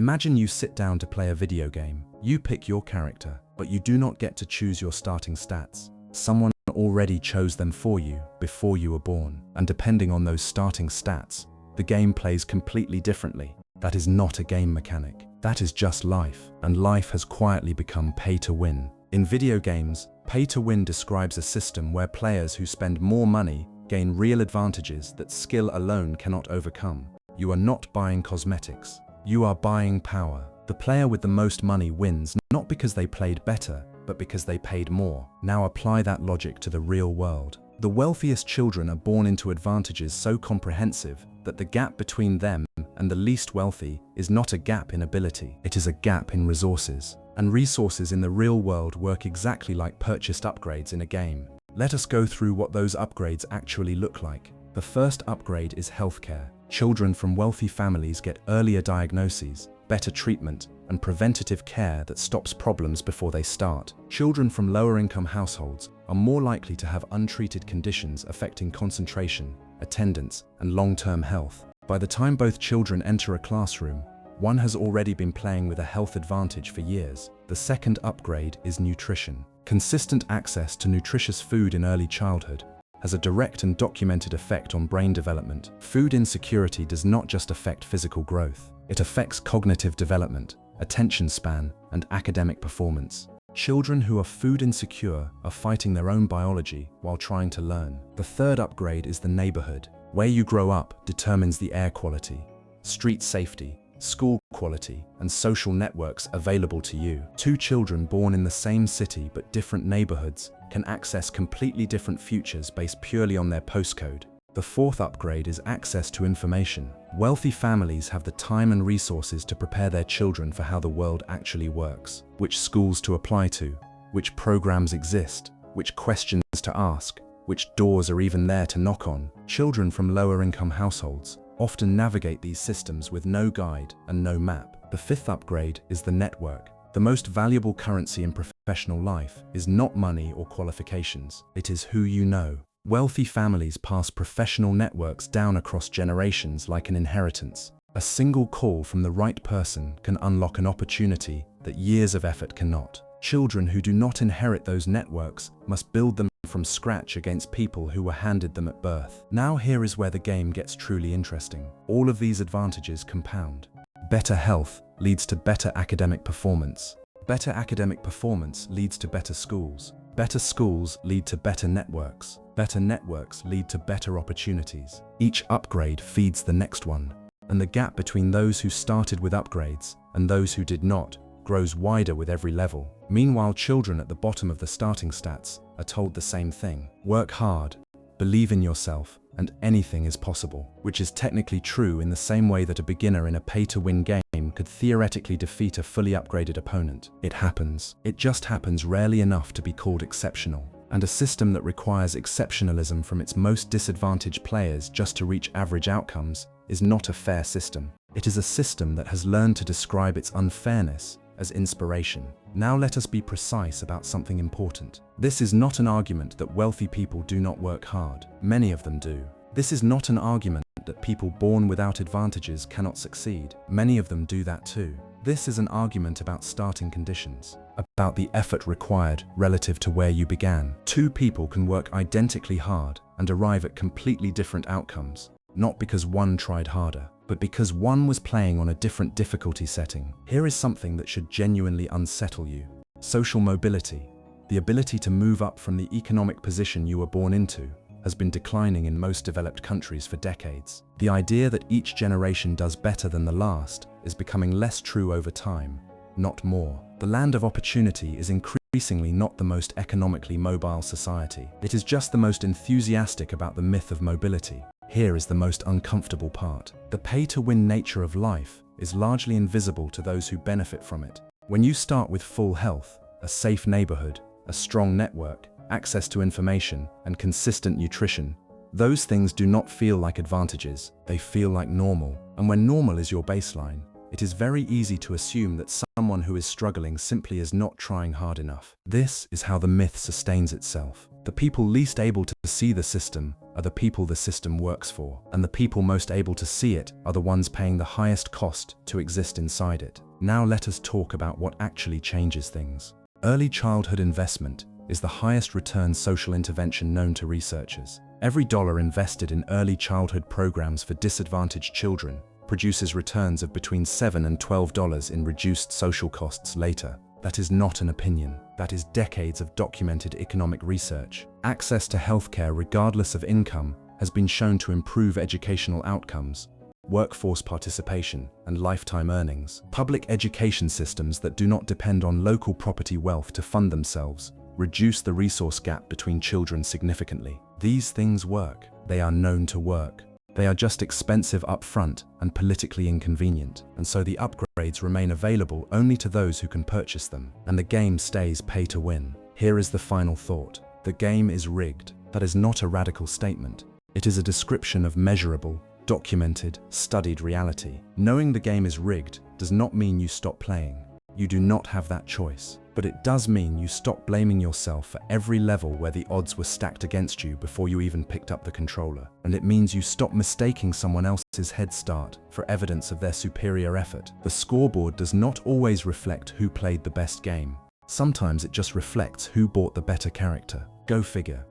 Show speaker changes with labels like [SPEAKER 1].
[SPEAKER 1] Imagine you sit down to play a video game. You pick your character, but you do not get to choose your starting stats. Someone already chose them for you before you were born, and depending on those starting stats, the game plays completely differently. That is not a game mechanic. That is just life, and life has quietly become pay to win. In video games, pay to win describes a system where players who spend more money gain real advantages that skill alone cannot overcome. You are not buying cosmetics. You are buying power. The player with the most money wins, not because they played better, but because they paid more. Now apply that logic to the real world. The wealthiest children are born into advantages so comprehensive that the gap between them and the least wealthy is not a gap in ability, it is a gap in resources. And resources in the real world work exactly like purchased upgrades in a game. Let us go through what those upgrades actually look like. The first upgrade is healthcare. Children from wealthy families get earlier diagnoses, better treatment, and preventative care that stops problems before they start. Children from lower-income households are more likely to have untreated conditions affecting concentration, attendance, and long-term health. By the time both children enter a classroom, one has already been playing with a health advantage for years. The second upgrade is nutrition. Consistent access to nutritious food in early childhood has a direct and documented effect on brain development. Food insecurity does not just affect physical growth. It affects cognitive development, attention span, and academic performance. Children who are food insecure are fighting their own biology while trying to learn. The third upgrade is the neighborhood. Where you grow up determines the air quality, street safety, school quality, and social networks available to you. Two children born in the same city but different neighborhoods can access completely different futures based purely on their postcode. The fourth upgrade is access to information. Wealthy families have the time and resources to prepare their children for how the world actually works, which schools to apply to, which programs exist, which questions to ask, which doors are even there to knock on. Children from lower-income households often navigate these systems with no guide and no map. The fifth upgrade is the network. The most valuable currency in professional life is not money or qualifications. It is who you know. Wealthy families pass professional networks down across generations like an inheritance. A single call from the right person can unlock an opportunity that years of effort cannot. Children who do not inherit those networks must build them from scratch against people who were handed them at birth. Now here is where the game gets truly interesting. All of these advantages compound. Better health leads to better academic performance. Better academic performance leads to better schools. Better schools lead to better networks. Better networks lead to better opportunities. Each upgrade feeds the next one, and the gap between those who started with upgrades and those who did not grows wider with every level. Meanwhile, children at the bottom of the starting stats are told the same thing. Work hard, believe in yourself, and anything is possible, which is technically true in the same way that a beginner in a pay-to-win game could theoretically defeat a fully upgraded opponent. It happens. It just happens rarely enough to be called exceptional. And a system that requires exceptionalism from its most disadvantaged players just to reach average outcomes is not a fair system. It is a system that has learned to describe its unfairness as inspiration. Now let us be precise about something important. This is not an argument that wealthy people do not work hard. Many of them do. This is not an argument that people born without advantages cannot succeed. Many of them do that too. This is an argument about starting conditions, about the effort required relative to where you began. Two people can work identically hard and arrive at completely different outcomes, not because one tried harder, but because one was playing on a different difficulty setting. Here is something that should genuinely unsettle you. Social mobility, the ability to move up from the economic position you were born into, has been declining in most developed countries for decades. The idea that each generation does better than the last is becoming less true over time, not more. The land of opportunity is increasingly not the most economically mobile society. It is just the most enthusiastic about the myth of mobility. Here is the most uncomfortable part. The pay-to-win nature of life is largely invisible to those who benefit from it. When you start with full health, a safe neighborhood, a strong network, access to information, and consistent nutrition, those things do not feel like advantages, they feel like normal. And when normal is your baseline, it is very easy to assume that someone who is struggling simply is not trying hard enough. This is how the myth sustains itself. The people least able to see the system are the people the system works for, and the people most able to see it are the ones paying the highest cost to exist inside it. Now let us talk about what actually changes things. Early childhood investment is the highest return social intervention known to researchers. Every dollar invested in early childhood programs for disadvantaged children produces returns of between $7 and $12 in reduced social costs later. That is not an opinion. That is decades of documented economic research. Access to healthcare regardless of income has been shown to improve educational outcomes, workforce participation, and lifetime earnings. Public education systems that do not depend on local property wealth to fund themselves reduce the resource gap between children significantly. These things work. They are known to work. They are just expensive upfront and politically inconvenient, and so the upgrades remain available only to those who can purchase them, and the game stays pay to win. Here is the final thought. The game is rigged. That is not a radical statement. It is a description of measurable, documented, studied reality. Knowing the game is rigged does not mean you stop playing. You do not have that choice. But it does mean you stop blaming yourself for every level where the odds were stacked against you before you even picked up the controller. And it means you stop mistaking someone else's head start for evidence of their superior effort. The scoreboard does not always reflect who played the best game. Sometimes it just reflects who bought the better character. Go figure.